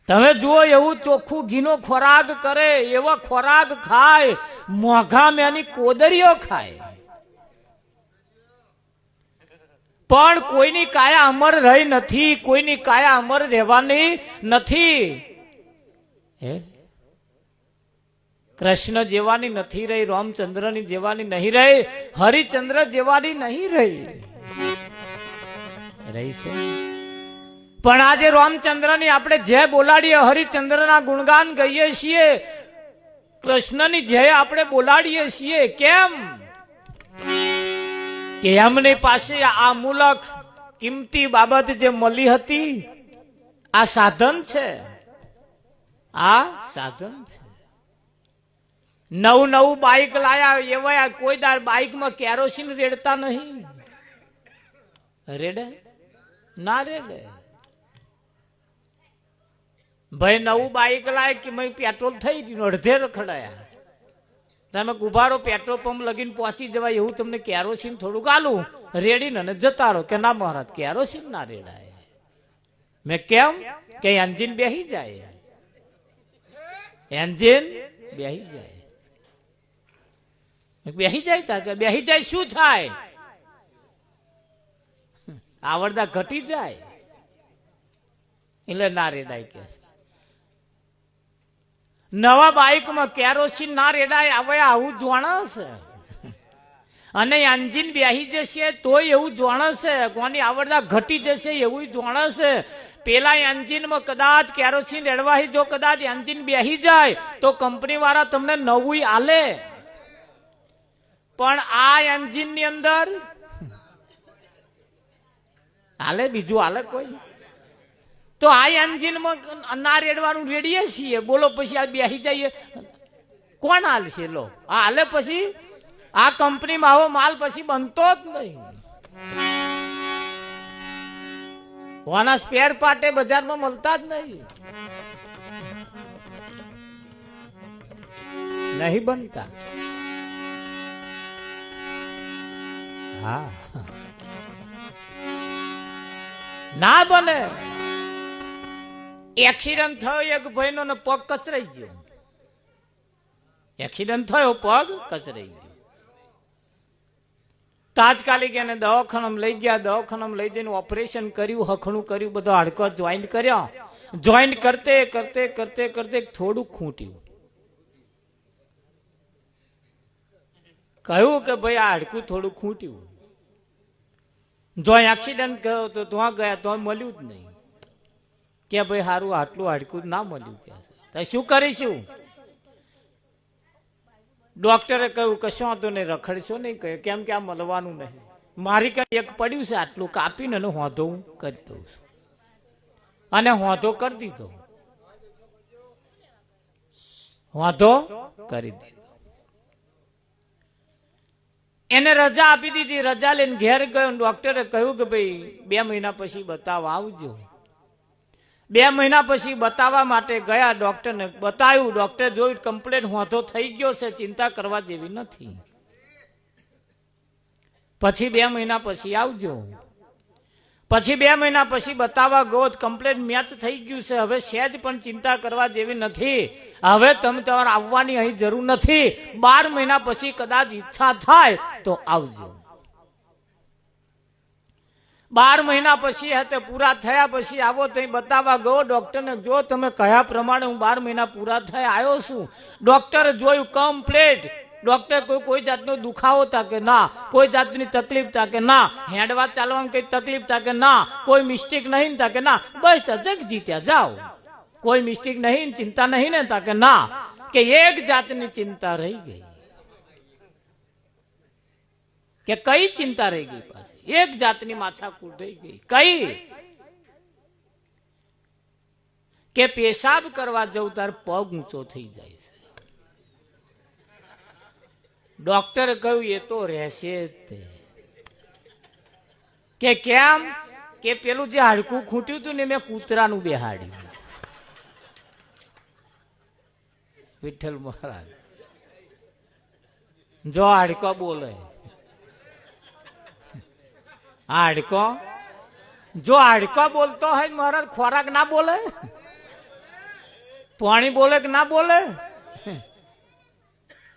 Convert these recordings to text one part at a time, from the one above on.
તમે જુઓ એવું ચોખ્ખું ઘીનો ખોરાક કરે, એવો ખોરાક ખાય, મોઘા મેની કોદરીઓ ખાય, પણ કોઈની કાયા અમર રહી નથી, કોઈની કાયા અમર રહેવાની નથી. હે કૃષ્ણ જેવાની નથી રહી, રામચંદ્રની જેવાની નહીં રહી, હરિચંદ્ર જેવાની નહીં રહી છે. પણ આજે રામચંદ્રની આપણે જય બોલાડીએ, હરિચંદ્રના ગુણગાન ગઈએ છીએ, કૃષ્ણની જય આપણે બોલાડીએ છીએ. કેમ કે એમની પાસે આ મૂલક કિંમતી બાબત જે મળી હતી, આ સાધન છે, આ સાધન છે. નવું નવું બાઇક લાયા, એવા કોઈ દાર બાઇકમાં કેરોસીન રેડતા નહીં. રેડે ના રેડે ભાઈ. નવું બાઇક લાય કે પેટ્રોલ થઈ ગયું, અડધે રખડાયા. તમે ગુભારો પેટ્રોલ પંપ લગીને પહોંચી જવાય એવું તમને કેરોસીન થોડુંક આલું રેડીને અને જતા રહો. કે ના મહારાજ કેરોસીન ના રેડાય. મેં કેમ કે એન્જિન બેહી જાય, એન્જિન બેહી જાય. બેહી જાય તા કે બેહી જાય શું થાય? આવડતા ઘટી જાય. એટલે ના રેડાય કે નવા બાઇકમાં કેરોસીન ના રેડાય. હવે આવું જોણશે અને એન્જિન બેહી જશે તોય એવું જોણશે, કોની આવડતા ઘટી જશે એવું જોણશે. પેલા એન્જિનમાં કદાચ કેરોસીન રેડવાથી જો કદાચ એન્જિન બેહી જાય તો કંપની વાળા તમને નવું આલે, પણ આ એન્જિન ની અંદર હાલે બીજું હાલે કોઈ? તો આ એન્જિનમાં ના રેડવાનું રેડીએ છીએ, બોલો પછી આ બેસી જઈએ કોણ હાલશે? લો આ હાલે પછી આ કંપનીમાં આવો માલ પછી બનતો જ નહીં. આના સ્પેર પાર્ટ બજારમાં મળતા જ નહીં બનતા. હા ના બને. એક્સિડન્ટ થયો એક ભાઈનો ને પગ કચરાઈ ગયો. એક્સિડન્ટ થયો, પગ કચરાઈ ગયો. તાત્કાલિક એને દવાખાનામાં લઈ ગયા. દવાખાનામાં લઈ જઈને ઓપરેશન કર્યું, હખણું કર્યું, બધો હાડકો જોઈન્ટ કર્યા. જોઈન્ટ કરતે કરતે કરતે કરતે થોડું ખૂટ્યું. કહ્યું કે ભાઈ આ હાડકું થોડું ખૂટ્યું. જો એક્સિડન્ટ ગયો તો ત્યાં ગયા તો મળ્યું જ નહીં. કે ભાઈ સારું આટલું હાડકું ના મળ્યું. કે શું કરીશું? ડોક્ટરે કહ્યું કશું વાંધો નહીં, રખડશો નહીં. કહ્યું કેમ કે આ મળવાનું નહીં. મારી કઈ એક પડ્યું છે, આટલું કાપીને હોંધો હું કરી દઉં છું. અને હોંધો કરી દીધો, હોંધો કરી દીધો. એને રજા આપી દીધી. રજા લઈને ઘેર ગયો. ડોક્ટરે કહ્યું કે ભાઈ 2 મહિના પછી બતાવવા આવજો. 2 મહિના પછી બતાવવા માટે ગયા. ડોક્ટરને બતાવ્યું. ડોક્ટર જોયું કમ્પ્લેટ હોંધો થઈ ગયો છે, ચિંતા કરવા જેવી નથી. પછી 2 મહિના પછી આવજો. પછી 2 મહિના પછી બતાવવા ગયો, કમ્પ્લેટ મેચ થઈ ગયું છે. હવે સહેજ પણ ચિંતા કરવા જેવી નથી. હવે તમે તમારે આવવાની અહીં જરૂર નથી. 12 મહિના પછી કદાચ ઈચ્છા થાય તો આવજો. 12 મહિના પછી હતે પૂરા થયા પછી આવો તો બતાવવા ગયો. ડોક્ટરને જો તમે કયા પ્રમાણે હું 12 મહિના પૂરા થયા આવ્યો છું. ડોક્ટરે જોયું કમ્પ્લેટ. ડોક્ટર કોઈ જાતનો દુખાવો તા કે ના, કોઈ જાતની તકલીફ તા કે ના, હેડવા ચાલવામાં કઈ તકલીફ તા કે ના, કોઈ મિસ્ટેક નહીં તા કે ના, બસ જગ જીત્યા જાઓ. કોઈ મિસ્ટેક નહીં, ચિંતા નહીં ને તા કે ના, કે એક જાતની ચિંતા રહી ગઈ. કે કઈ ચિંતા રહી ગઈ? પાછી એક જાતની માથાકૂટ રહી ગઈ. કઈ? કે પેશાબ કરવા જવું તાર પગ ઊંચો થઈ જાય છે. ડોક્ટરે કહ્યું એ તો રહેશે જ. કે કેમ? કે પેલું જે હાડકું ખૂટ્યું હતું ને મેં કૂતરાનું બેહાડ્યું. વિઠ્ઠલ મહારાજ જો હાડકો બોલે, હાડકો જો હાડકો બોલતો હોય મહારાજ ખોરાક ના બોલે? પાણી બોલે કે ના બોલે?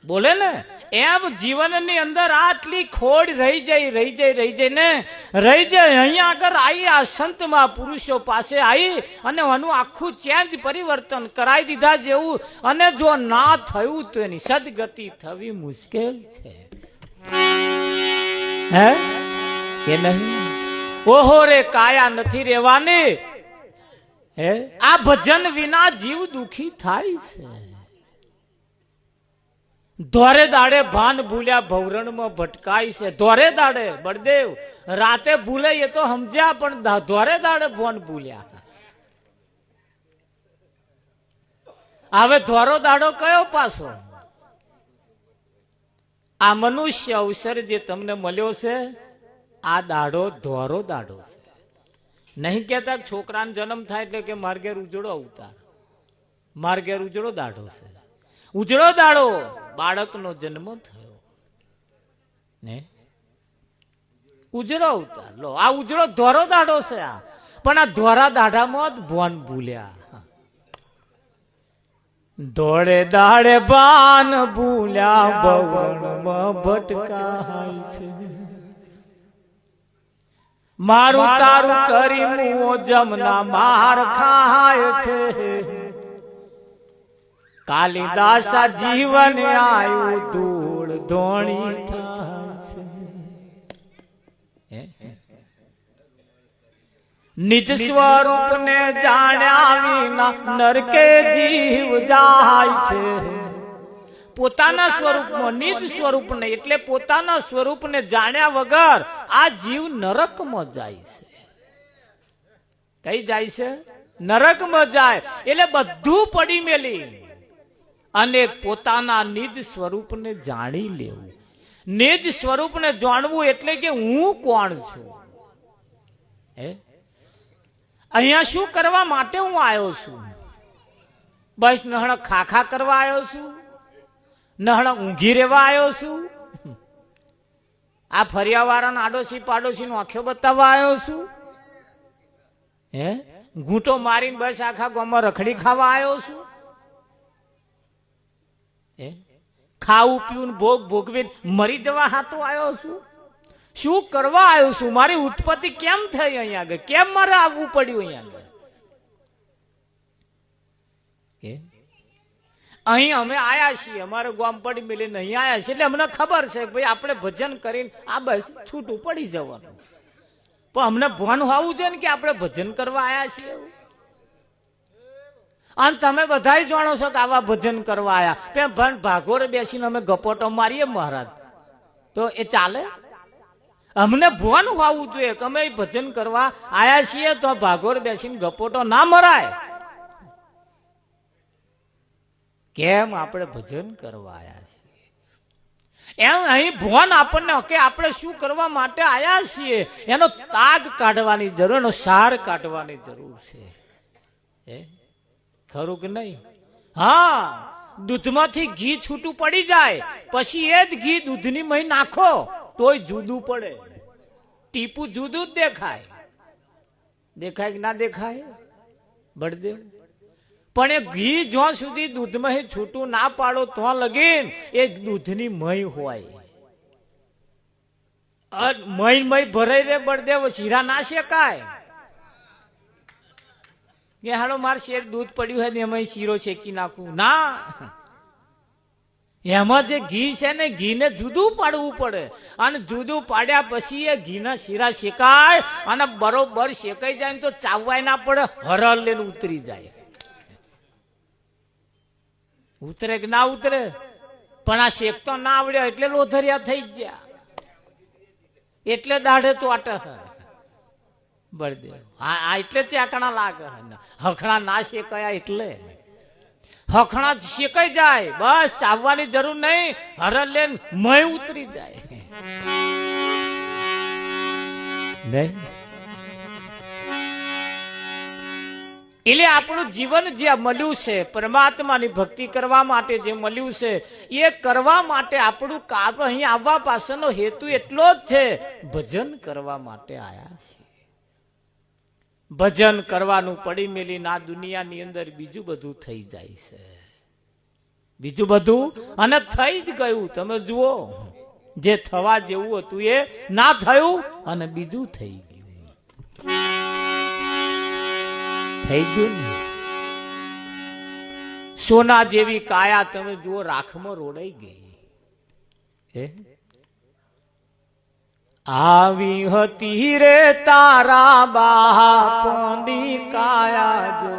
બોલે ને. એમ જીવનની અંદર આટલી ખોડ રહી જાય ને અહીંયા આગળ આવી આ સંતમાં પુરુષો પાસે આવી અને આનું આખું ચેન્જ પરિવર્તન કરાવી દીધા જેવું. અને જો ના થયું તો એની સદગતિ થવી મુશ્કેલ છે, હે કે નહીં? ઓહો રે કાયા નથી રહેવાની. હે, આ ભજન વિના જીવ દુખી થાય છે. ધોરે દાડે ભાન ભૂલ્યા ભવરણમાં ભટકાય છે. ધોરે દાડે બળદેવ રાતે ભૂલે એ તો સમજ્યા, પણ ધોરે દાડે ભાન ભૂલ્યા. હવે ધોરો દાડો કયો પાછો? આ મનુષ્ય અવસર જે તમને મળ્યો છે આ દાડો ધોરો દાડો છે. નહીં કેતા છોકરાનો જન્મ થાય એટલે કે માર ઘેર ઉજળો અવતાર, માર ઘેર ઉજળો દાડો છે. ઉજળો દાડો બાળકનો જન્મ થયો ને ઉજળો અવતાર. લો, આ ઉજળો ધોરો દાડો છે આ. પણ આ ધોરા દાડામાં જ ભોન ભૂલ્યા. ધોળે દાડે ભાન ભૂલ્યા ભવનમાં ભટકાય છે. મારું તારું કરી મુઓ જમના માર ખાય છે. કાલિદાસા જીવન આયુ ધૂળ ધોણી થાય છે. નિજ સ્વરૂપ ને જાણ્યા વિના નરકે જીવ જાય છે. પોતાના સ્વરૂપમાં, નિજ સ્વરૂપને એટલે પોતાના સ્વરૂપને જાણ્યા વગર આ જીવ નરકમાં જાય છે. કઈ જાય છે? નરકમાં જાય. એટલે બધું પડી મેલી અને પોતાના નિજ સ્વરૂપને જાણી લેવું. નિજ સ્વરૂપને જાણવું એટલે કે હું કોણ છું. હે, અહીંયા શું કરવા માટે હું આવ્યો છું? બસ નહણ ખાખા કરવા આવ્યો છું? નહણ ઊંઘી રહેવા આવ્યો છું? આ ફરિયાવાળાના આડોશી પાડોશી નો આંખો બતાવવા આવ્યો છું? હે, ઘૂંટો મારીને બસ આખા ગામમાં રખડી ખાવા આવ્યો છું? ખાવું પીવું ભોગ ભોગવીને મરી જવા હાતો આવ્યો છું? શું કરવા આવ્યો છું? મારી ઉત્પત્તિ કેમ થઈ અહીંયા આગળ? કેમ મારે આવવું પડ્યું અહીંયા આગળ? અહીં અમે આયા છીએ, અમારે ગામ પડી મિલીને અહીં આયા છીએ એટલે અમને ખબર છે ભાઈ આપણે ભજન કરીને આ બસ છૂટું પડી જવાનું. પણ અમને ભાન હોવું જોઈએ ને કે આપણે ભજન કરવા આયા છીએ. અને તમે બધા જાણો છો કે આવા ભજન કરવા આયા. ભાગોરે બેસીને અમે ગપોટો મારીએ મહારાજ, તો એ ચાલે? અમને ભાન હોવું જોઈએ કે અમે ભજન કરવા આયા છીએ, તો ભાગોરે બેસીને ગપોટો ના મરાય. કેમ આપણે ભજન કરવા આયા છીએ? એમ અહીં ભોન આપણને કે આપણે શું કરવા માટે આયા છીએ એનો તાગ કાઢવાની જરૂર, એનો સાર કાઢવાની જરૂર છે. ખરું કે નહીં? હા, દૂધમાંથી ઘી છૂટું પડી જાય પછી એ જ ઘી દૂધની મહી નાખો તોય જુદું પડે. ટીપું જુદું જ દેખાય. દેખાય કે ના દેખાય બળદેવ? પણ એ ઘી જ્યાં સુધી દૂધમાં છૂટું ના પાડો તો લગીન એ દૂધની મહી હોય. મહી ભરાઈ રે બળદેવ, શીરા ના શેકાય કે હાલો માર શેર દૂધ પડ્યું હોય ને એમાં શીરો શેકી નાખું ના. એમાં જે ઘી છે ને ઘીને જુદું પાડવું પડે. અને જુદું પાડ્યા પછી એ ઘીના શીરા શેકાય અને બરોબર શેકાઈ જાય ને તો ચાવવાય ના પડે, હરલ લઈને ઉતરી જાય. ઉતરે કે ના ઉતરે? પણ આ શેકતો ના આવડ્યો એટલે લોધરિયા થઈ ગયા, એટલે દાઢે ચોટ બળદેવ. હા, એટલે ચાકણા લાગે. હખણા ના શેકાયા એટલે હખણા શેકાઈ જાય, બસ ચાવવાની જરૂર નહીં, હરલ લઈને મય ઉતરી જાય. નહીં એટલે આપણું જીવન જે મળ્યું છે પરમાત્માની ભક્તિ કરવા માટે જે મળ્યું છે એ કરવા માટે આપણું કાર્ય અહીં આવવા પાછળનો હેતુ એટલો જ છે, ભજન કરવા માટે આયા છે. ભજન કરવાનું પડી મેલી ના દુનિયાની અંદર બીજું બધું થઈ જાય છે, બીજું બધું અને થઈ જ ગયું. તમે જુઓ, જે થવા જેવું હતું એ ના થયું અને બીજું થઈ ગયું. થઈ ગયું ને. સોના જેવી કાયા તમે જુઓ રાખમાં રોડાઈ ગઈ. આવી હતી રે તારા બાપની કાયા જો,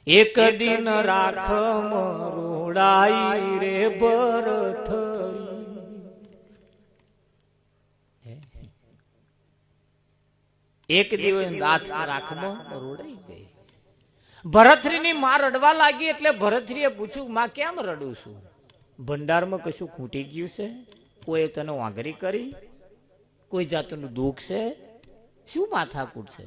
એક દિન રાખમાં રોડાઈ રે ભરથરી. એક દિવસ નાથ રાખમાં રોડાઈ ગઈ. ભરથરીની માં રડવા લાગી એટલે ભરથરીએ પૂછ્યું, માં કેમ રડું છું? ભંડારમાં કશું ખૂટી ગયું છે? કોઈ તને વાંગરી કરી? કોઈ જાતનું દુઃખ છે? શું માથાકૂટ છે?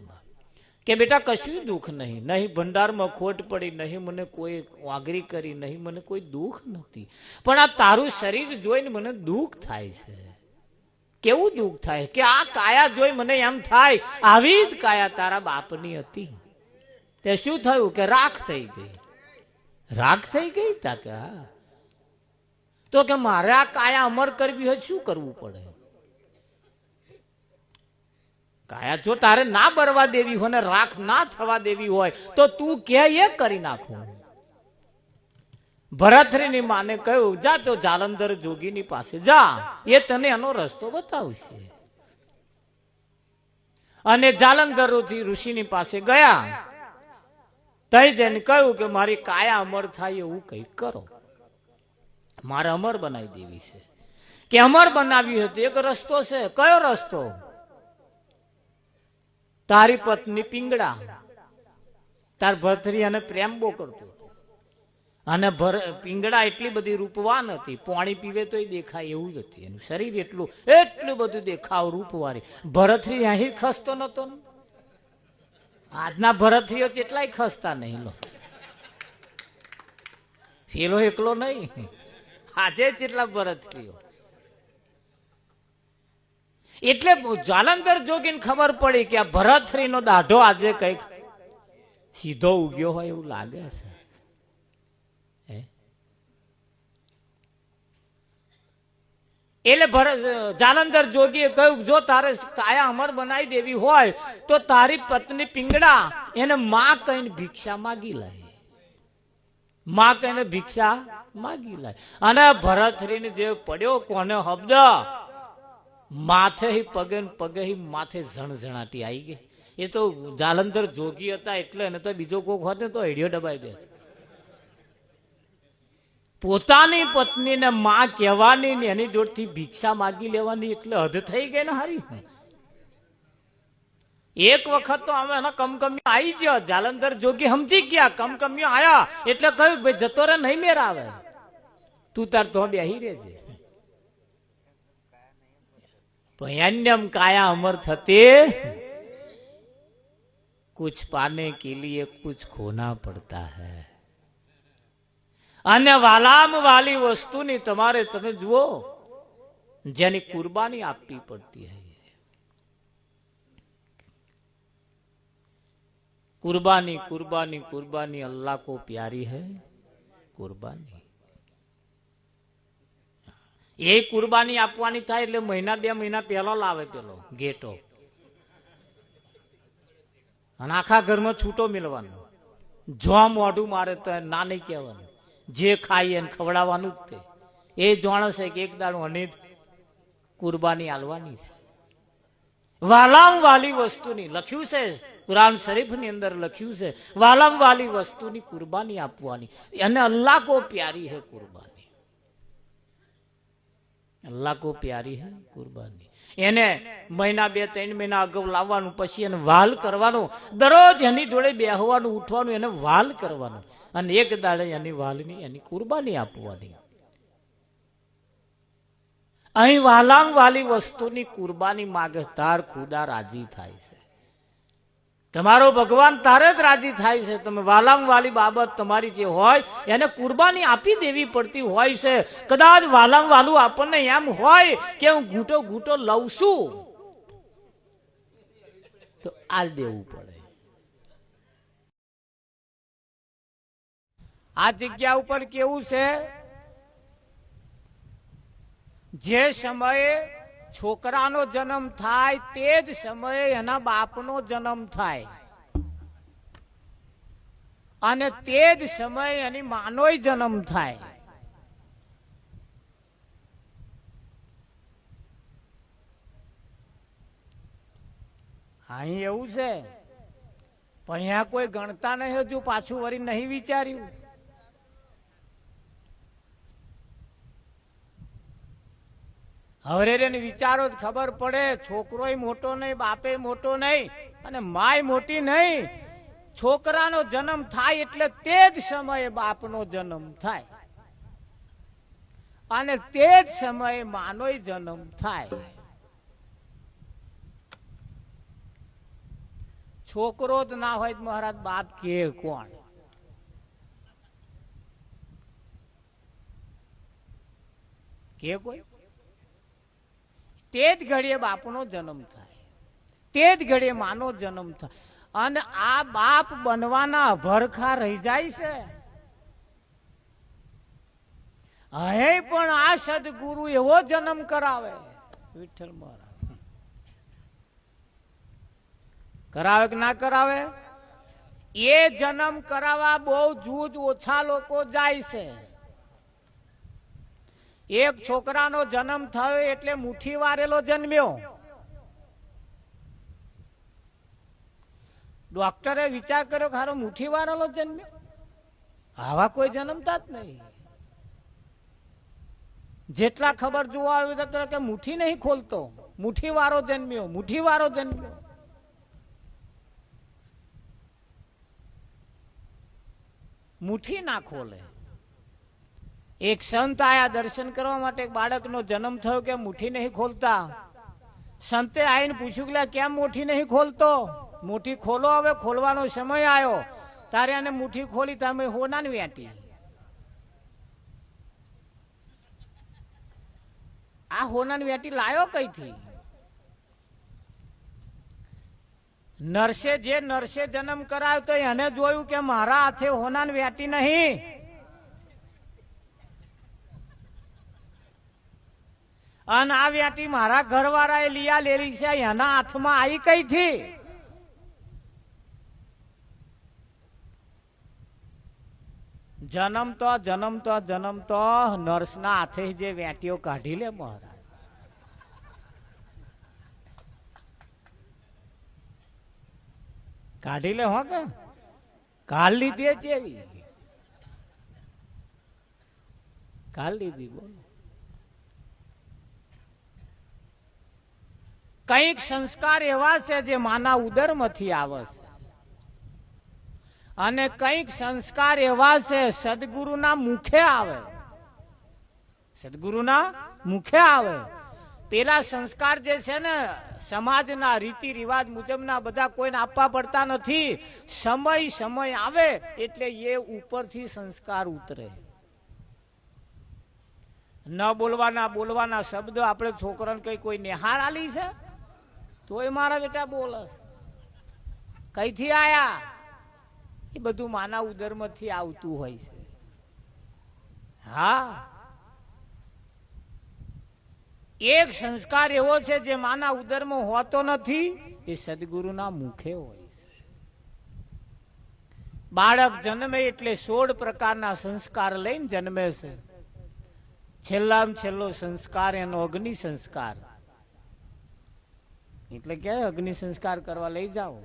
કે બેટા કશું દુઃખ નહીં, નહીં ભંડારમાં ખોટ પડી, નહીં મને કોઈ વાંગરી કરી, નહીં મને કોઈ દુઃખ નથી, પણ આ તારું શરીર જોઈને મને દુઃખ થાય છે. કેવું દુઃખ થાય? કે આ કાયા જોઈ મને એમ થાય આવી જ કાયા તારા બાપની હતી. તે શું થયું? કે રાખ થઈ ગઈ. રાખ થઈ ગઈ તા કે હા. તો કે મારે આ કાયા અમર કરવી હોય શું કરવું પડે? કાયા જો તારે ના બરવા દેવી હોય ને રાખ ના થવા દેવી હોય તો તું કે એ કરી નાખું. ભરથરીની માને કહ્યું, જા તો જાલંધર જોગીની પાસે જા, એ તને એનો રસ્તો બતાવશે. અને જાલંધર ઋષિની પાસે ગયા. તઈ જઈને કહ્યું કે મારી કાયા અમર થાય એવું કંઈક કરો, મારે અમર બનાવી દેવી છે. કે અમર બનાવી હતી એક રસ્તો છે. કયો રસ્તો? તારી પત્ની પિંગળા, તાર ભરથરી અને પ્રેમ બહુ કરતો હતો, અને પિંગળા એટલી બધી રૂપવાન હતી, પાણી પીવે તો દેખાય એવું જ હતી, એનું શરીર એટલું બધું દેખાવ રૂપવાળી. ભરથરી અહીં ખસતો નતો. આજના ભરથરીઓ કેટલાય ખસતા નહીં લો, પેલો એકલો નહીં, આજે જેટલા ભરથરીઓ. એટલે જાલંધર જોગીને ખબર પડી કે આ ભરથરીનો દાઢો આજે કઈક સીધો ઉગ્યો હોય એવું લાગે છે. એટલે જાલંધર જોગીએ કહ્યું, જો તારે કાયા અમર બનાવી દેવી હોય તો તારી પત્ની પિંગળા એને માં કહીને ભિક્ષા માગી લે, માં કહીને ભિક્ષા માગી લે. અને ભરથરીને જે પડ્યો કોને શબ્દ, માથે પગે પગે માથે ઝણઝણાટી આવી ગઈ. એ તો જાલંધર જોગી હતા એટલે એને તો બીજો કોક હોત ને તો હેડિયો દબાઈ દે. પોતાની પત્નીને માં કહેવાની ને એની જોડથી ભિક્ષા માગી લેવાની એટલે હદ થઈ ગઈ ને હારી. એક વખત તો અમે એના કમકમિયો આવી ગયો. જાલંધર જોગી સમજી ગયા, કમકમિયો આયા એટલે કહ્યું, ભાઈ જતો રે, નહીં મેર આવે, તું તાર તો બેહી રહેજે. ભયાન્યમ કાયા અમર થતે, कुछ पाने के लिए कुछ खोना पड़ता है. અને વાલામ વાલી વસ્તુની તમારે તમે જુઓ જેની કુરબાની આપવી પડતી है. कुर्बानी कुर्बानी कुर्बानी अल्लाह को प्यारी है कुर्बानी. એ કુરબાની આપવાની થાય એટલે મહિના બે મહિના પહેલો લાવે પેલો ગેટો, અને આખા ઘરમાં છૂટો મિલવાનો. જો મોઢું મારે તો ના નહીં કહેવાનું, જે ખાઈ એને ખવડાવવાનું જ તે. એ જાણે છે કે એક દાડો અનિત કુરબાની આલવાની છે. વાલામ વાલી વસ્તુની લખ્યું છે, કુરાન શરીફ ની અંદર લખ્યું છે, વાલામ વાલી વસ્તુની કુરબાની આપવાની. અને અલ્લાહ કો પ્યારી હે કુરબાની, અલ્લાહ કો પ્યારી હે કુરબાની. એને મહિના બે ત્રણ મહિના અગાઉ લાવવાનું, પછી એને વાલ કરવાનો, દરરોજ એની જોડે બેહવાનું ઉઠવાનું, એને વાલ કરવાનું, અને એક દાડે એની વાલની એની કુરબાની આપવાની. અહીં વાલામ વાલી વસ્તુની કુરબાની માગે તાર ખુદા રાજી થાય છે. તમારો ભગવાન તારે જ રાજી થાય છે. તમે વાલામ વાલી બાબત તમારી જે હોય એને કુરબાની આપી દેવી પડતી હોય છે. કદાચ વાલામ વાલું આપણને એમ હોય કે હું ઘૂંટો ઘૂંટો લઉં છું, તો તો આલ દેવું પડે. આ જગ્યા ઉપર કેવું છે, જે સમયે છોકરાનો જન્મ થાય તે જ સમયે એના બાપનો જન્મ થાય, અને તે જ સમયે એની માનોય જન્મ થાય. અહીં એવું છે, પણ અહીંયા કોઈ ગણતા નહીં, હજુ પાછું વળી નહીં વિચાર્યું. હવે વિચારો ખબર પડે, છોકરોય મોટો નહીં, બાપે મોટો નહીં, અને માય મોટી નહીં. છોકરાનો જન્મ થાય એટલે તે જ સમયે બાપનો જન્મ થાય, અને તે જ સમયે માનોય જન્મ થાય. છોકરો જ ના હોય મહારાજ બાપ કે કોણ? કે કોઈ? તે જ ઘડીએ બાપનો જન્મ થાય, તે જ ઘડીએ માનો જન્મ થાય. અને આ બાપ બનવાના ભરખા રહી જાય છે. હે પણ આ સદગુરુ એવો જન્મ કરાવે, વિઠ્ઠલ મહારાજ કરાવે કે ના કરાવે? એ જન્મ કરાવવા બહુ જૂજ ઓછા લોકો જાય છે. એક છોકરાનો જન્મ થયો એટલે મુઠ્ઠી વારેલો જન્મ્યો. ડોક્ટરે વિચાર કર્યો ખારો મુઠ્ઠી વારેલો જન્મ્યો, આવા કોઈ જન્મતા જ નહીં. જેટલા ખબર જોવા આવે કે મુઠ્ઠી નહીં ખોલતો, મુઠ્ઠી વારો જન્મ્યો, મુઠ્ઠી વારો જન્મ્યો. મુઠ્ઠી ના ખોલે. એક સંત આયા દર્શન કરવા માટે, બાળકનો જન્મ થયો કે મુઠ્ઠી નહીં ખોલતા. સંતે આવીને પૂછ્યું કે કેમ મુઠ્ઠી નહીં ખોલતો? મુઠ્ઠી ખોલો, હવે ખોલવાનો સમય આવ્યો. તારે એને મુઠ્ઠી ખોલી, તમે હોનાની વેટી. આ હોનાની વેટી લાયો કઈથી? નર્સે જન્મ કરાયો તો એને જોયું કે મારા હાથે હોનાની વેટી નહીં. અને આ વેટી મારા ઘરવાળાએ લીયા લેલી છે, એના હાથમાં આવી કઈથી? જન્મતો નર્સના હાથે જે વેટીઓ કાઢી લે મહારાજ. કાઢી લે હો કે કાલ લીધી જેવી કાલ લીધી. બોલો, કઈક સંસ્કાર એવા છે જે માના ઉદરમાંથી આવે છે, અને કઈક સંસ્કાર એવા છે સદગુરુના મુખે આવે. સદગુરુના મુખે આવે. પેલા સંસ્કાર જે છે ને સમાજના રીતિ રિવાજ મુજબના બધા કોઈને આપવા પડતા નથી. સમય આવે એટલે એ ઉપરથી સંસ્કાર ઉતરે. ન બોલવાના શબ્દો આપણે છોકરાને કોઈ નિહાર આલી છે તોય મારા બેટા બોલે. કઈથી આયા? એ બધું માના ઉદરમાંથી આવતું હોય છે. હા, એક સંસ્કાર એવો છે જે માના ઉદરમાં હોતો નથી, એ સદગુરુના મુખે હોય છે. બાળક જન્મે એટલે 16 પ્રકારના સંસ્કાર લઈને જન્મે છે. છેલ્લામાં છેલ્લો સંસ્કાર એનો અગ્નિ સંસ્કાર. એટલે કે અગ્નિ સંસ્કાર કરવા લઈ જાઓ.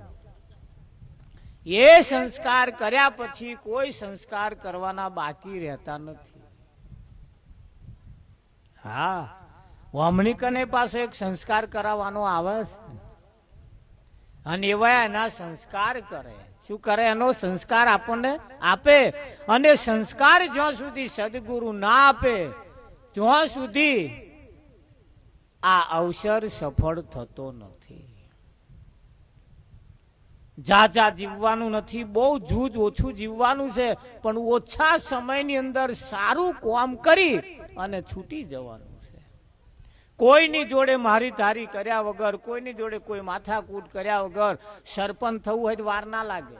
એ સંસ્કાર કર્યા પછી કોઈ સંસ્કાર કરવાના બાકી રહેતા નથી. હા, વામણીકને પાછો એક સંસ્કાર કરાવવાનો આવે છે, અને એવા એના સંસ્કાર કરે. શું કરે? એનો સંસ્કાર આપણને આપે. અને સંસ્કાર જ્યાં સુધી સદગુરુ ના આપે ત્યાં સુધી આ અવસર સફળ થતો નથી. જા જીવવાનું નથી, બહુ જૂજ ઓછું જીવવાનું છે, પણ ઓછા સમયની અંદર સારું કામ કરી અને છૂટી જવાનું છે. કોઈની જોડે મારી તારી કર્યા વગર, કોઈની જોડે કોઈ માથાકૂટ કર્યા વગર સરપંચ થવું હોય તો વાર ના લાગે.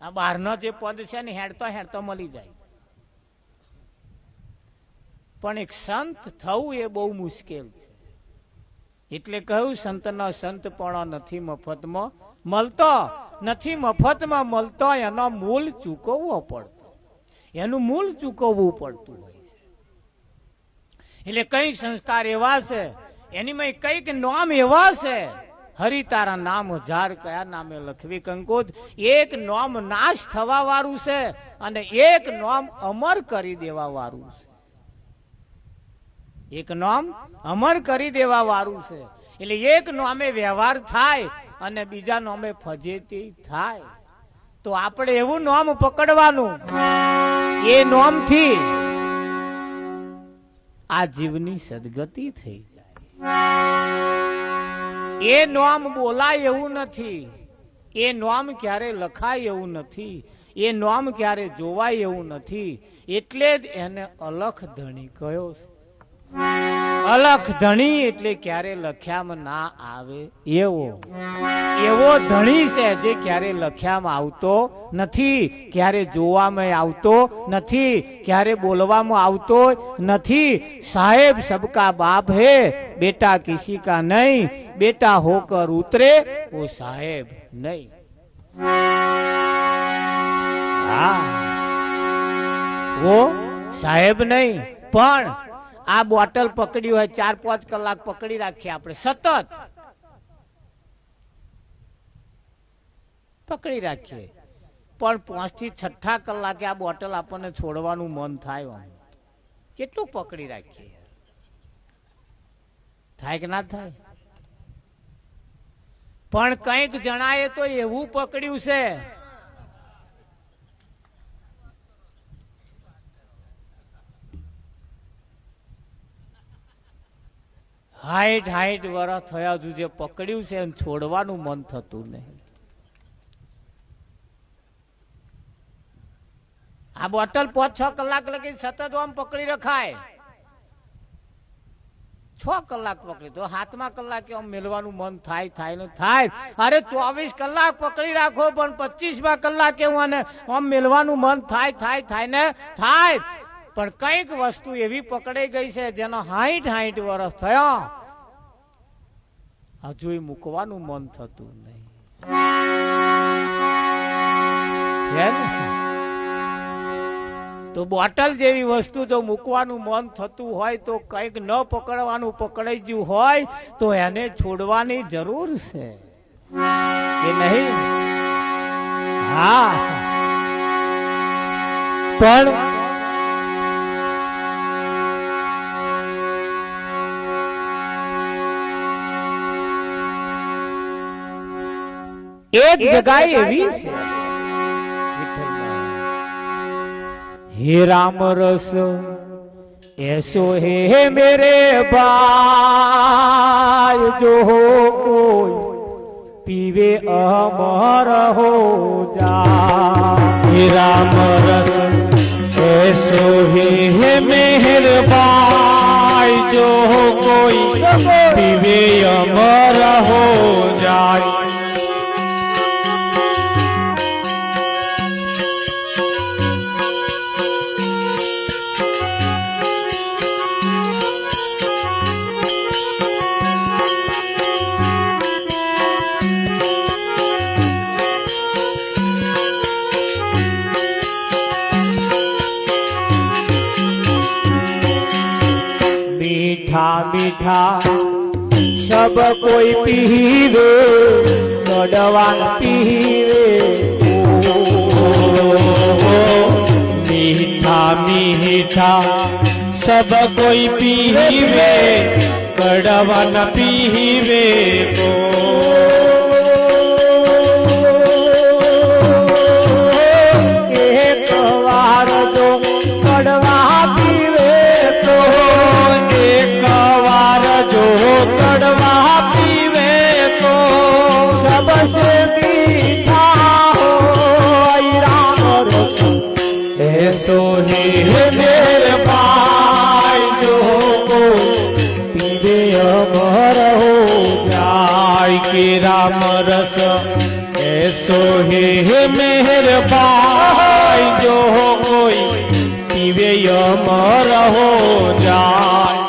આ બહારનો જે પદ છે ને હેડતો હેડતો મળી જાય. પણ એક સંત થવું એ બહુ મુશ્કેલ છે. એટલે કહ્યું સંતનો સંતપણો નથી મફતમાં મળતો, નથી મફતમાં મળતો, એનો મૂળ ચૂકવવો પડતો, એનું મૂળ ચૂકવવું પડતું હોય છે. એટલે કઈક સંસ્કાર એવા છે, એની કઈક નામ એવા છે. હરિ તારા નામ હજાર કયા નામે લખવી કંકોત. એક નામ નાશ થવા વાળું છે અને એક નામ અમર કરી દેવા વાળું છે. એક નામ અમર કરી દેવા વાળું છે. એટલે એક નામે વ્યવહાર થાય અને બીજા નામે ફજેતી થાય. તો આપણે એવું નામ પકડવાનું, એ નામથી આ જીવની સદગતિ થઈ જાય. એ નામ બોલાય એવું નથી, એ નામ ક્યારે લખાય એવું નથી, એ નામ ક્યારે જોવાય એવું નથી. એટલે જ એને અલખ ધણી કહ્યો છે. અલખ ધણી એટલે ક્યારે લખ્યામાં ના આવે એવો, એવો ધણી છે જે ક્યારે લખ્યામાં આવતો નથી, ક્યારે જોવામાં આવતો નથી, ક્યારે બોલવામાં આવતો નથી. સાહેબ સબકા બાપ હે, બેટા કિસી કા નહીં, બેટા હોકર ઉતરે वो साहेब नहीं. हाँ वो साहेब नहीं. પણ આ બોટલ પકડી હોય 4-5 કલાક પકડી રાખીએ આપણે, સતત પકડી રાખીએ, પણ 5 થી 6 કલાકે આ બોટલ આપણને છોડવાનું મન થાય. કેટલું પકડી રાખીએ, થાય કે ના થાય? પણ કંઈક જણાએ તો એવું પકડ્યું છે, હાઈટ વર્ષ થયા હજુ જે પકડ્યું છે એને છોડવાનું મન થતું નહીં. આ બોટલ 5-6 કલાક લગી સતત આમ પકડી રખાય. 6 કલાક પકડી તો 7મા કલાકે આમ મેળવાનું મન થાય ને થાય. અરે 24 કલાક પકડી રાખો પણ 25મા કલાકે આમ મેળવાનું મન થાય ને થાય. પણ કઈક વસ્તુ એવી પકડાઈ ગઈ છે જેનો 60 વર્ષ થયા હજુ મૂકવાનું મન થતું નહીં છે ને. તો બોટલ જેવી વસ્તુ જો મૂકવાનું મન થતું હોય તો કઈક ન પકડવાનું પકડાઈ ગયું હોય તો એને છોડવાની જરૂર છે કે નહીં? હા, પણ एक जगह एवी से हे राम रस ऐसो है मेरे भाई जो हो कोई पीवे अमर हो जा. हे राम रस ऐसो है मेरे भाई जो हो कोई पीवे अमर हो जाए. मीठा सब कोई पीवे बड़वान पीवे. मीठा मीठा सब कोई पीवे कड़वा न पीवे. एक बार जो कड़वा पीवे तो एक बार जो कड़वा पीवे तो सबसे मीठा हो राम रस ऐसो ही मेरे भाई जो राम रस ऐसो है मेहरबान जो कोई पीवे अमर हो जाए।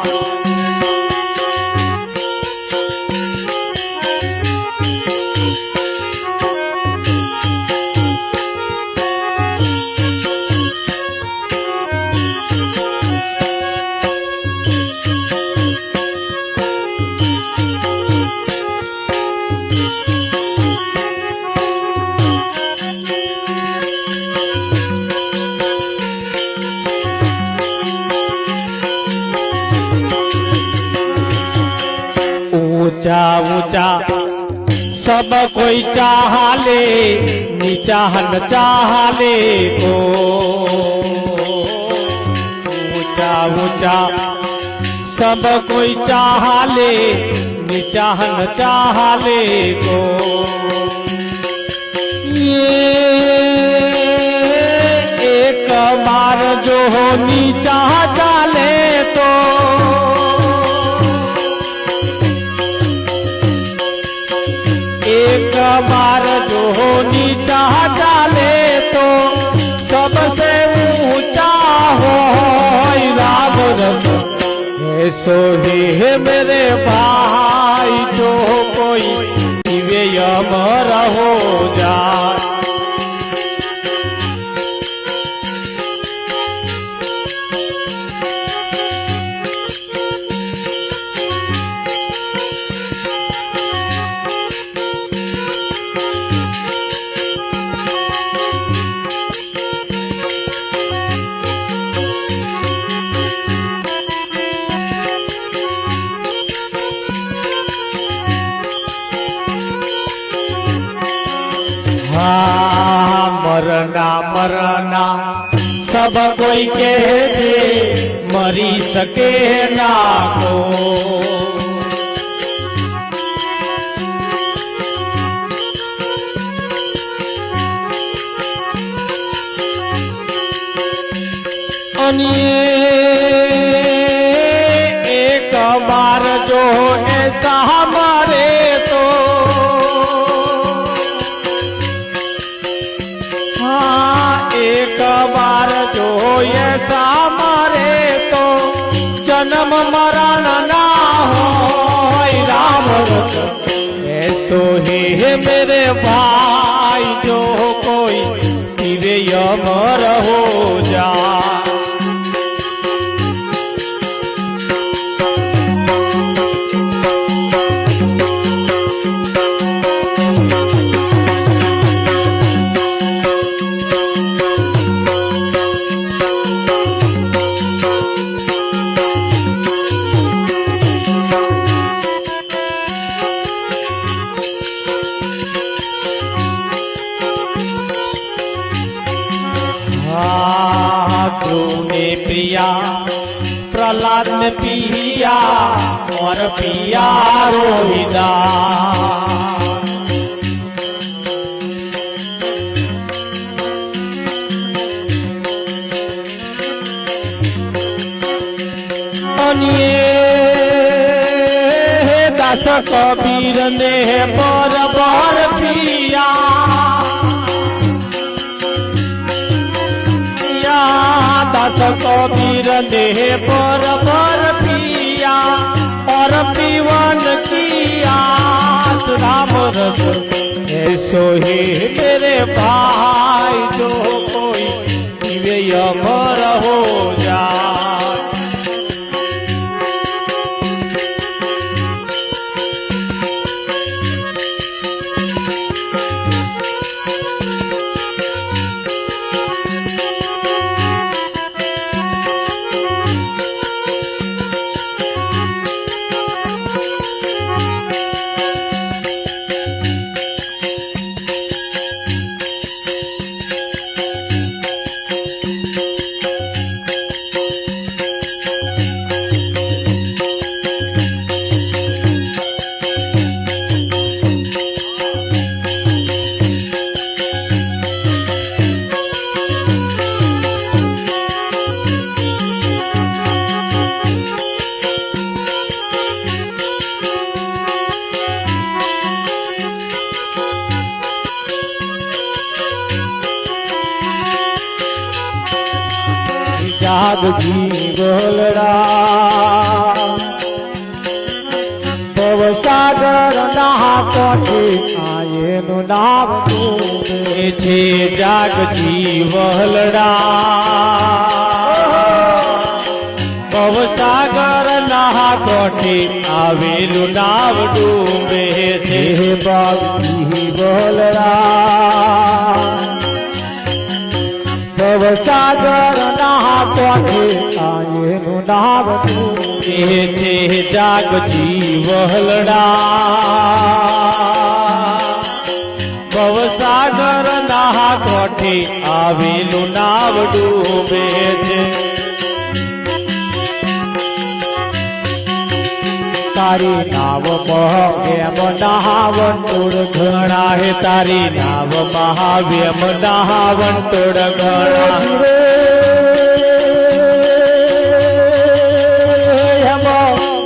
ऊंचा ऊंचा सब कोई चाह ले, नीचा हन चाह ले को। ऊंचा ऊंचा सब कोई चाह ले, नीचा हन चाह ले को। ये एक बार जो नीचा चाले तो एक बार जो नीचा डाले तो सबसे ऊंचा हो राम रस ऐसो ही है मेरे भाई जो कोई पीवे अमर हो जाए। मरना मरना सब कोई कहे मरी सके ना को। एक बार जो ऐसा हमारे तो एक बार जो ऐसा मारे तो जन्म मरण ना हो राम रस ऐसो ही है मेरे भाई जो कोई पीवे अमर हो जाए। प्रिया प्रहलाद ने पिया और पिया रोहिदा। दास कबीर ने बर बर पिया दास कबीर देह पर पिया और पीवन किया राम रस ऐसो ही मेरे भाई जो कोई पीवे अमर हो जाए। જાગજી વલરા ભવસાગર ના કોઠે આયેનું નામ ડૂબે છે જાગજી વલડા ભવસાગર ના કોઠે આવેલું નામ ડૂબે છે જાગજી વલડા ભવસાગર ના કોઠે આયેનું નામ ડૂબે છે જાગજી વલડા ભવસાગર ના કોઠે આવેલું નાવ ડૂબે છે તારી નાવ મહાવ્યમ નહાવન તોડ ઘણા હે તારી નાવ મહાવ્યમ નહાવન તોડ ઘણા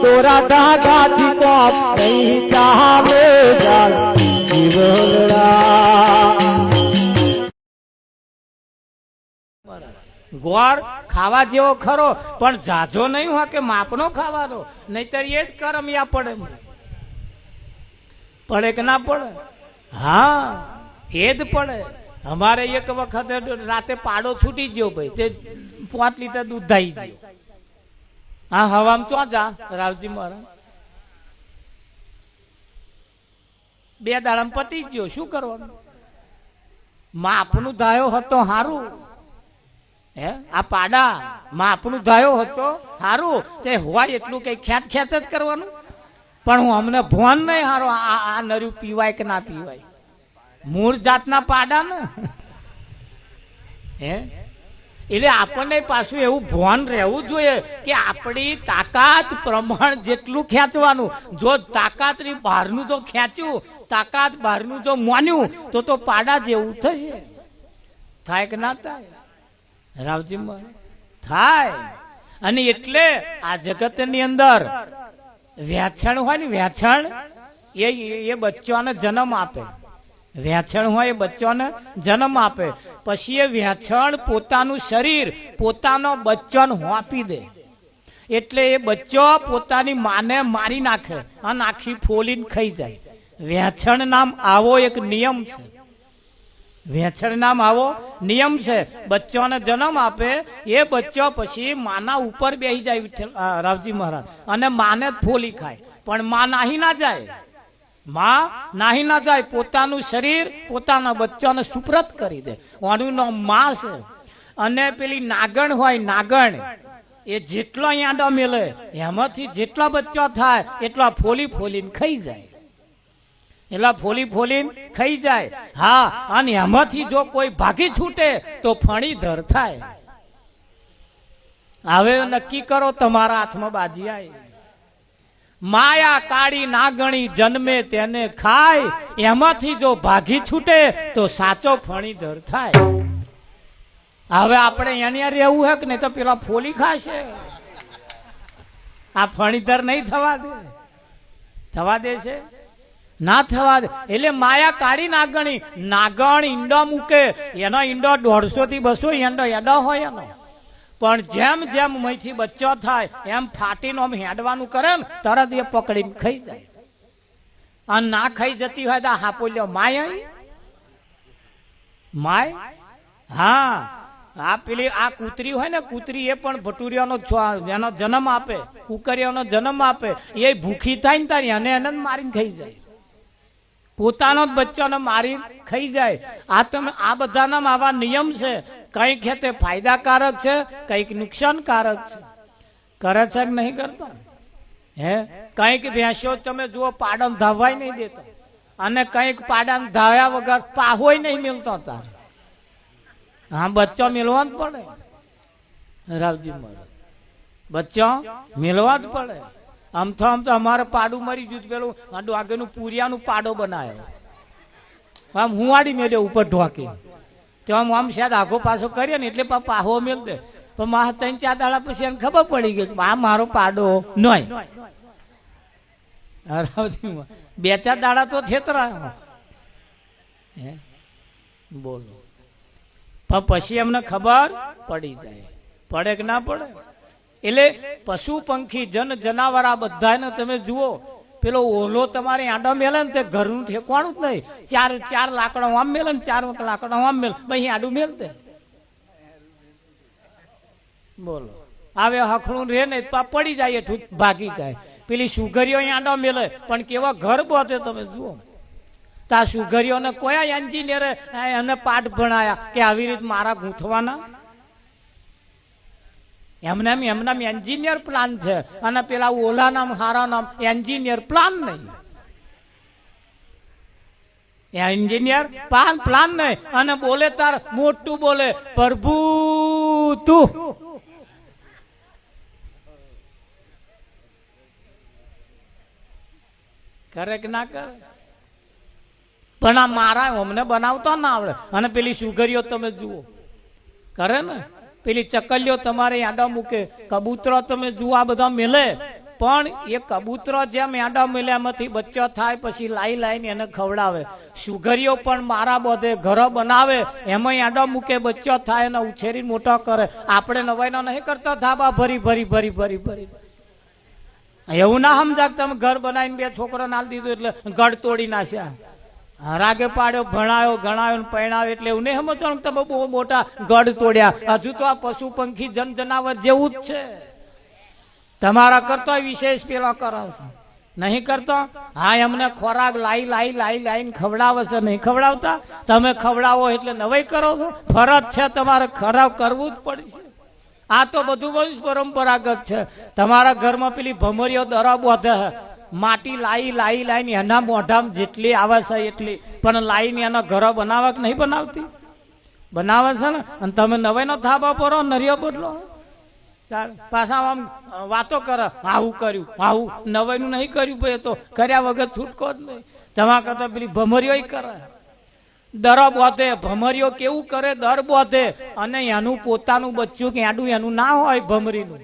તોરા ધાગાથી કોપ કઈ ચાવે જાગજી વલડા ગોળ ખાવા જેવો ખરો પણ જાજો નહીં હોય કે માપનો ખાવાનો, નહીતર એ જ કરમિયા પડે. પડે કે ના પડે? હા, એ જ પડે. અમારે એક વખત રાતે પાડો છૂટી ગયો ભાઈ, તે 5 લીટર દૂધ ધાઈ ગયો. હા, હવામાં ચો જા રાવજી મારા 2 દાડામાં પતી ગયો. શું કરવાનું? માપનું ધાયો હતો હારું. હે, આ પાડા માપનું ધાયો હતો હારું. તે હોય એટલું કઈ ખેંચ ખેંચ જ કરવાનું. પણ હું અમને ભોન નહીં હારો આ નર્યું પીવાય કે ના પીવાય. મૂળ જાતના પાડા ને હે, એટલે આપણને પાછું એવું ભાન રહેવું જોઈએ કે આપણી તાકાત પ્રમાણ જેટલું ખેંચવાનું. જો તાકાત ની બહારનું જો ખેંચ્યું, તાકાત બહારનું જો માન્યું તો પાડા જેવું થશે. થાય કે ના થાય રાવજી? થાય. અને એટલે આ જગત ની અંદર વ્યાછણ હોય ને, વ્યાછણ એ બચ્ચાને જન્મ આપે. વ્યાછણ હોય એ બચ્ચાને જન્મ આપે. પછી એ વ્યાછણ પોતાનું શરીર પોતાનો બચ્ચાને હોપી દે. એટલે એ બચ્ચો પોતાની માને મારી નાખે અને આખી ફોલીને ખાઈ જાય. વ્યાછણ નામ આવો એક નિયમ છે. વેચણ નામ આવો નિયમ છે. બચ્ચાને જન્મ આપે એ બચ્ચો પછી માના ઉપર બેસી જાય વિઠ્ઠલ રાવજી મહારાજ, અને માને જ ફોલી ખાય. પણ માં નાહી ના જાય, માં નાહી ના જાય. પોતાનું શરીર પોતાના બચ્ચાને સુપ્રત કરી દે. આનું નામ માં છે. અને પેલી નાગણ હોય, નાગણ એ જેટલો યાંડો મેલે એમાંથી જેટલા બચ્ચા થાય એટલા ફોલી ફોલીને ખાઈ જાય. એટલા ફોલી ફોલીને ખાઈ જાય. હા, અને એમાંથી જો કોઈ ભાગી છૂટે તો ફણીધર થાય. હવે નક્કી કરો, તમારા હાથમાં બાજી આવી. માયા કાળી નાગણી જન્મે તેને ખાય, એમાંથી જો ભાગી છૂટે તો સાચો ફણીધર થાય. હવે આપણે એની રહેવું હે કે નહીં તો પેલા ફોલી ખાશે. આ ફણીધર નહીં થવા દે. થવા દે છે? ના થવા દે. એટલે માયા કાઢી નાગણી, નાગણ ઈંડો મૂકે, એનો ઈંડો 150 થી 200 ઈંડો હોય એનો. પણ જેમ જેમ મહીથી બચ્ચો થાય એમ ફાટીને આમ હેડવાનું કરે ને તરત એ પકડીને ખાઈ જાય. અને ના ખાઈ જતી હોય તો હાપો લ્યો માય માય. હા, આ પેલી આ કૂતરી હોય ને, કૂતરી એ પણ ભટુરિયાનો એનો જન્મ આપે, કુકરિયાનો જન્મ આપે. એ ભૂખી થાય ને તારી એને જ મારીને ખાઈ જાય. પોતાનો જ બચ્ચાને મારી ખાઈ જાય. આ તમે આ બધાના આવા નિયમ છે. કઈક ખેતે ફાયદાકારક છે, કઈક નુકસાનકારક છે. કરે છે કે નહીં કરતા? હે, કઈક ભેંસો તમે જુઓ પાડામ ધાવાય નહીં દેતા, અને કઈક પાડામ ધાવ્યા વગર પાહોય નહીં મિલતો તારે. હા, બચ્ચો મિલવા જ પડે રાવજી મહારાજ, બચ્ચો મિલવા જ પડે. આમ તો અમારે પાડું મરી ગયું. પેલું આગળનું પૂરિયાનું પાડો બનાવ્યો, આમ હુંવાડી મેળ્યો ઉપર ઢોકી. તો આમ શાયદ આગો પાછો કર્યો ને એટલે પાહો મેળ દે. પણ મારા 3-4 દાડા પછી એને ખબર પડી ગઈ આ મારો પાડો નહીં. 2-4 દાડા તો છેતરા. બોલો. પણ પછી એમને ખબર પડી જાય. પડે કે ના પડે? એટલે પશુ પંખી જન જનાવર આ બધાને તમે જુઓ, પેલો ઓલો તમારે આંડો મેલે ને તે ઘરનું ઠેકવાનું જ નહીં. ચાર લાકડા આમ મેલે ને 4 લાકડા આમ મેલે, ભાઈ આડું મેલ દે. બોલો, આવે હખણું રે ને પડી જાય, ભાગી જાય. પેલી સુગરીઓ આંડો મેલે પણ કેવા ઘર બોતે તમે જુઓ. તા સુગરીઓને કોઈ એન્જિનિયરે એને પાઠ ભણાયા કે આવી રીતે મારા ગૂંથવાના? એમનામ એન્જિનિયર પ્લાન છે, અને પેલા ઓલા નામ હારા નામ એન્જિનિયર પ્લાન નહીં. એન્જિનિયર પ્લાન નહીં. અને બોલે તાર મોટું બોલે, પ્રભુ તું. કરે કે ના કરે? પણ આ મારા અમને બનાવતા ના આવડે. અને પેલી સુગરીઓ તમે જુઓ કરે ને, પેલી ચકલીઓ તમારે આંડા મૂકે, કબૂતરો તમે જુઓ આ બધા મેલે, પણ એ કબૂતરો જેમ આંડા મેલે એમાંથી બચ્ચો થાય, પછી લાઈને એને ખવડાવે. સુગરીઓ પણ મારા બધે ઘર બનાવે, એમાં આંડા મૂકે, બચ્ચો થાય, એને ઉછેરી મોટો કરે. આપણે નવાઈનો નહીં કરતા ધાબા ભરી ભરી ભરી ભરી ભરી. એવું ના સમજા તમે ઘર બનાવીને 2 છોકરા નાલ દીધું એટલે ગઢ તોડી નાખ્યા. રાગે પાડ્યો, ભણાયો, ગણાયો, પરણાવ્યો એટલે એવું નહીં સમજવાનું તમે બહુ મોટા ગઢ તોડ્યા. હજુ તો આ પશુ પંખી જન જનાવર જેવું જ છે. તમારા કરતો વિશેષ પેલો કરો છો, નહીં કરતો? હા, એમને ખોરાક લાઈને ખવડાવે છે, નહીં ખવડાવતા? તમે ખવડાવો એટલે નવાઈ કરો છો? ફરજ છે તમારે, ખરાબ કરવું જ પડશે. આ તો બધું વંશ પરંપરાગત છે. તમારા ઘરમાં પેલી ભમરીઓ દરા બોધે, માટી લાઈને એના મોઢામાં જેટલી આવે છે એટલી, પણ લાઈને એના ઘરો બનાવવા કે નહીં બનાવતી? બનાવે છે ને. અને તમે નવાઈનો થાબા પરો, નરિયો બદલો. પાછા આમ વાતો કરે, આવું કર્યું, આવું નવાઈનું નહીં કર્યું, ભાઈ તો કર્યા વગર છૂટકો જ નહીં. તમારા કરતા પેલી ભમરીઓ કરે, દર બોધે. ભમરીઓ કેવું કરે? દર બોધે, અને એનું પોતાનું બચ્ચું કે આડું એનું ના હોય ભમરીનું.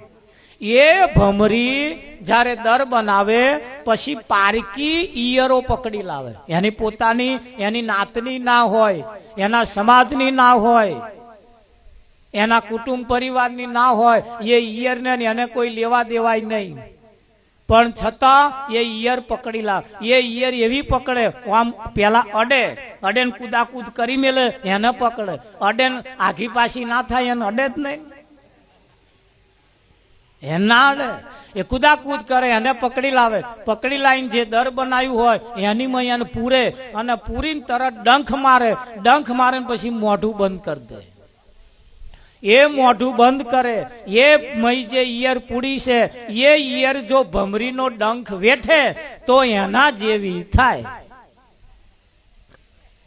એ ભમરી જ્યારે દર બનાવે પછી પારકી ઈયરો પકડી લાવે. એની પોતાની, એની નાતની ના હોય, એના સમાજની ના હોય, એના કુટુંબ પરિવારની ના હોય. એ ઈયરને એને કોઈ લેવા દેવાય નહીં, પણ છતાં એ ઈયર પકડી લાવે. એ ઈયર એવી પકડે, આમ પેલા અડે ને કુદાકૂદ કરી મેલે, એને પકડે. અડે ને આઘી પાછી ના થાય, એને અડે જ નહીં. એના અડે, એ કુદાકૂદ કરે, એને પકડી લાવે. પકડી લાવીને જે દર બનાવ્યું હોય એની માં એને પૂરે, અને પૂરીને તરત ડંખ મારે ને પછી મોઢું બંધ કરી દે. એ મોઢું બંધ કરે, એ મય જે ઈયર પૂડી છે, એ ઈયર જો ભમરીનો ડંખ વેઠે તો એના જેવી થાય.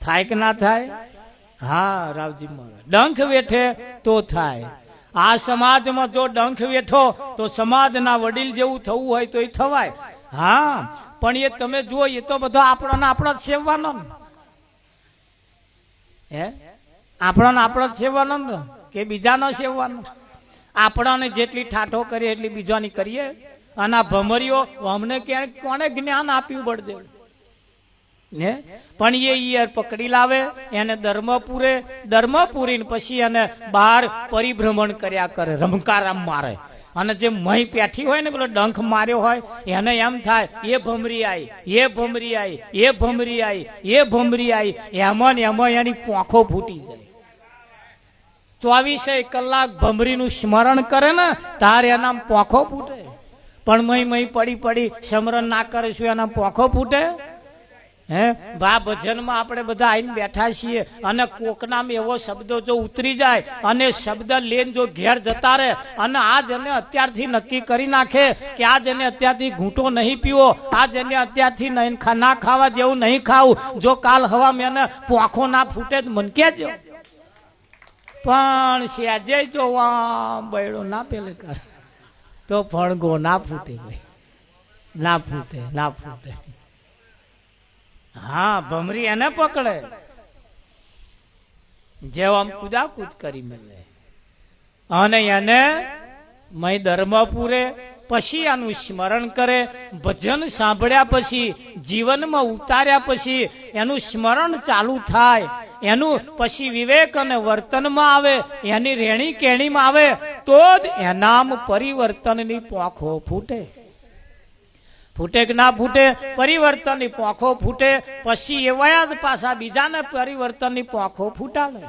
થાય કે ના થાય? હા રાવજી મહારાજ, ડંખ વેઠે તો થાય. આ સમાજમાં જો ડંખ વેઠો તો સમાજના વડીલ જેવું થવું હોય તો એ થવાય. હા, પણ એ તમે જુઓ, એ તો બધો આપણો જ સેવવાનો ને. આપણો જ સેવવાનો ને, કે બીજાનો સેવવાનો? આપણાને જેટલી ઠાઠો કરીએ એટલી બીજાની કરીએ. અને આ ભમરીઓ અમને ક્યાંક કોને જ્ઞાન આપ્યું બળદેવ ને? પણ એ ઈયર પકડી લાવે, એને ધર્મ પૂરીને પછી એને બહાર પરિભ્રમણ કર્યા કરે, રમકારામ મારે. અને જે મહી પેઠી હોય ને, પેલો ડંખ માર્યો હોય, એને એમ થાય એ ભમરી આવી, એ ભમરી આવી, એ ભમરી આવી, એ ભમરી આવી. એમાં એની પોંખો ફૂટી જાય. 24 કલાક ભમરીનું સ્મરણ કરે ને તારે એના પોંખો ફૂટે. પણ મહી પડી સ્મરણ ના કરે, શું એના પોંખો ફૂટે? હે ભા ભજનમાં આપણે બધા આવીને બેઠા છીએ, અને કોકનામ એવો શબ્દો જો ઉતરી જાય અને શબ્દ લઈને જો ઘેર જતા રહે, અને આ જને અત્યારથી નક્કી કરી નાખે કે આ જને અત્યારથી ઘૂંટો નહીં પીવો, આ જને અત્યારથી ના ખાવા જેવું નહીં ખાવું, જો કાલ હવા મેં પોંખો ના ફૂટે જ મન કહેજો. પણ સેજે જો બૈડો ના પેલે કરે તો ફણગો ના ફૂટે, ભાઈ ના ફૂટે. હા, ભમરી એને પકડે, જેવ આમ કુદાકૂદ કરી મળે, અને એને મય ધર્મ પૂરે. પછી આનું સ્મરણ કરે, ભજન સાંભળ્યા પછી, જીવનમાં ઉતાર્યા પછી એનું સ્મરણ ચાલુ થાય. એનું પછી વિવેક અને વર્તનમાં આવે, એની રેણી કેણીમાં આવે. તો જ એનામ પરિવર્તનની પોંખો ફૂટે. ફૂટે કે ના ફૂટે? પરિવર્તનની પોંખો ફૂટે. પછી એવા જ પાછા બીજાને પરિવર્તનની પોંખો ફૂટાડે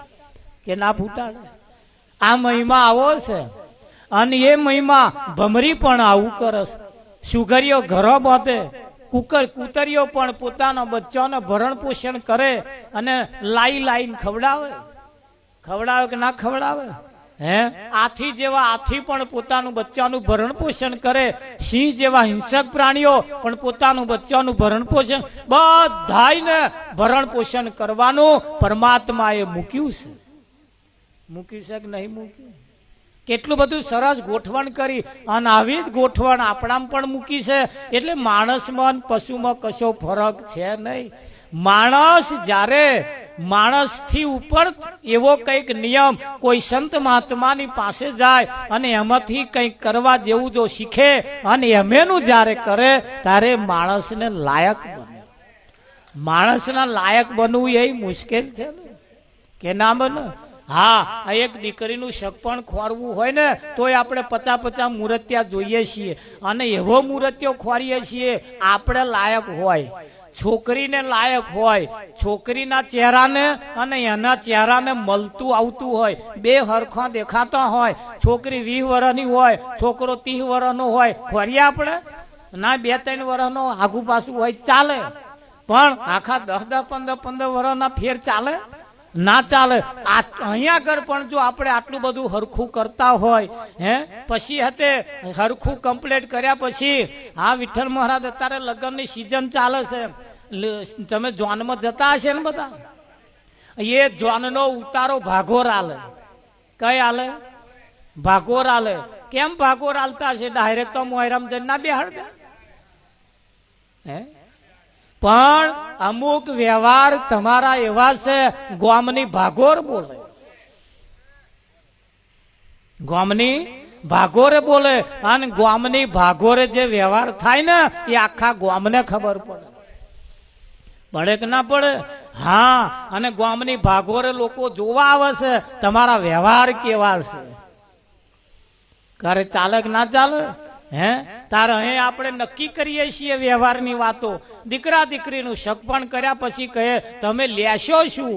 કે ના ફૂટાડે? આ મહિમા આવો છે. અને એ મહિમા ભમરી પણ આવું કરસ. સુગરીઓ ઘરો બાંધે, કૂતરીઓ પણ પોતાના બચ્ચાને ભરણ પોષણ કરે અને લાઈને ખવડાવે. ખવડાવે કે ના ખવડાવે? હે, આથી જેવા આથી પણ પોતાનું બચ્ચાનું ભરણ પોષણ કરે. સિંહ જેવા હિંસક પ્રાણીઓ પણ પોતાનું બચ્ચાનું ભરણ પોષણ, બધાયને ભરણ પોષણ કરવાનું પરમાત્માએ મૂક્યું છે. મૂક્યું છે કે નહીં મૂક્યું? કેટલું બધું સરસ ગોઠવણ કરી અને આવી જ ગોઠવણ આપણામાં પણ મૂકી છે. એટલે માણસમાં પશુમાં કશો ફરક છે નહીં. માણસ જ્યારે માણસથી ઉપર એવો કંઈક નિયમ કોઈ સંત મહાત્માની પાસે જાય અને એમાંથી કંઈક કરવા જેવું જો શીખે અને એમેનું જ્યારે કરે ત્યારે માણસને લાયક બને. માણસના લાયક બનવું એ મુશ્કેલ છે ને, કે ના બને? હા, એક દીકરીનું શકપણ ખોરવું હોય ને તોય આપણે 50 મૂર્તિયા જોઈએ છીએ અને એવો મૂર્તિઓ ખોરીએ છીએ આપણે લાયક હોય. છોકરીને લાયક હોય, છોકરીના ચહેરાને અને એના ચહેરાને મળતું આવતું હોય, બે હરખા દેખાતા હોય. છોકરી 20 વર્ષની હોય, છોકરો 30 વર્ષનો હોય, ખોરીએ આપણે? ના, 2-3 વર્ષનો આગુ પાછું હોય ચાલે, પણ આખા 10-15 વર્ષના ફેર ચાલે? ના ચાલે. અહીંયા આગળ પણ જો આપણે આટલું બધું હરખું કરતા હોય, હે, પછી હતે હરખું કમ્પ્લીટ કર્યા પછી, હા વિઠ્ઠલ મહારાજ અત્યારે લગ્નની સિઝન ચાલે છે, તમે જોનમાં જતા હશે ને બધા? એ જોનનો ઉતારો ભાગોર આલે. કઈ આલે? ભાગોર આલે. કેમ ભાગોર આલતા હશે? ડાયરેક્ટ તો મોહરમ જઈને ના બેહાડ દે. હે, પણ અમુક વ્યવહાર તમારા એવા છે, ગામની ભાગોર બોલે. ગામની ભાગોરે બોલે અને ગામની ભાગોરે જે વ્યવહાર થાય ને એ આખા ગામને ખબર પડે. પડે કે ના પડે? હા, અને ગામની ભાગોરે લોકો જોવા આવે છે તમારા વ્યવહાર કેવા છે. કરે ચાલે કે ના ચાલે? હે, તારે અહીં આપણે નક્કી કરીએ છીએ વ્યવહારની વાતો. દીકરા દીકરીનું શકપણ કર્યા પછી કહે તમે લેશો શું?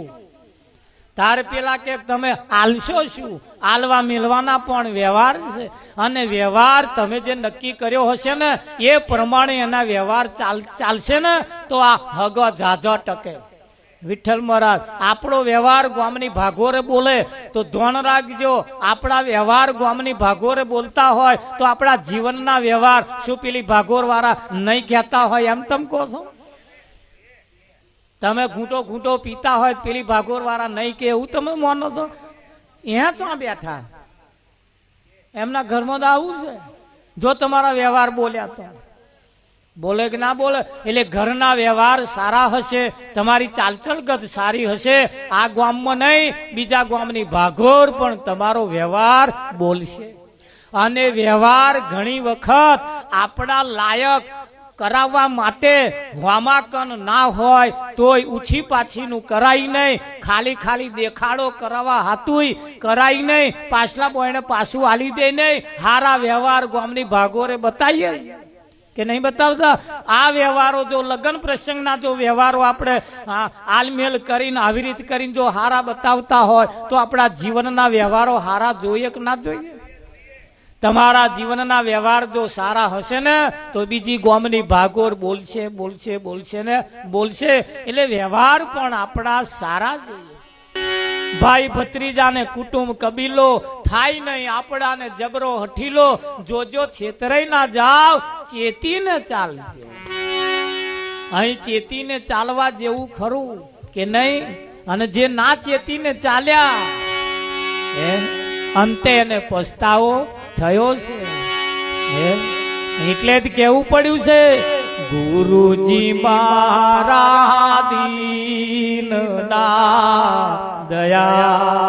તારે પેલા કે તમે આલશો શું? આલવા મિલવાના પણ વ્યવહાર છે અને વ્યવહાર તમે જે નક્કી કર્યો હશે ને એ પ્રમાણે એના વ્યવહાર ચાલશે ને તો આ હગો ઝાઝો ટકે. વિઠ્ઠલ મહારાજ આપણો વ્યવહાર ગામની ભાગોરે બોલે તો ધ્યાન રાખજો. આપણા વ્યવહાર ગામની ભાગોરે બોલતા હોય તો આપણા જીવનના વ્યવહાર શું પેલી ભાગોર વાળા નહીં કહેતા હોય એમ તમે કહો છો? તમે ઘૂંટો પીતા હોય પેલી ભાગોર વાળા નહીં કે એવું તમે માનો છો? ત્યાં તો બેઠા એમના ઘરમાં તો આવું છે. જો તમારા વ્યવહાર બોલ્યા તો બોલે કે ના બોલે? એટલે ઘરના વ્યવહાર સારા હશે, તમારી ચાલચલગત સારી હશે, આ ગામમાં નહીં બીજા ગામની ભાગોર પણ તમારો વ્યવહાર બોલશે. અને વ્યવહાર ઘણી વખત આપણા લાયક કરાવવા માટે વામાકન ના હોય તોય ઉછી પાછીનું કરાય નહીં, ખાલી દેખાડો કરાવવા હાતુંય કરાય નહીં, પાછલા બોયને પાછું આલી દે નહીં. હારા વ્યવહાર ગામની ભાગોરે બતાવીએ કે નહીં બતાવતા? આ વ્યવહારો જો લગ્ન પ્રસંગના જો વ્યવહારો આપણે આલમેલ કરીને આવી રીતે કરીને જો હારા બતાવતા હોય તો આપણા જીવનના વ્યવહારો હારા જોઈએ કે ના જોઈએ? તમારા જીવનના વ્યવહાર જો સારા હશે ને તો બીજી ગામની ભાગોર બોલશે ને બોલશે. એટલે વ્યવહાર પણ આપણા સારા જોઈએ. ભાઈ ભત્રીજાને કુટુંબ કબીલો થાય નહીં આપણાને જબરો હઠીલો. જોજો છેતરાઈ ના જાવ, ચેતીને ચાલજો. અહીં ચેતીને ચાલવા જેવું ખરું કે નહીં? અને જે ના ચેતીને ચાલ્યા અંતે એને પસ્તાવો થયો છે. એટલે જ કેવું પડ્યું છે ગુરુજી મારા દીન ના દયા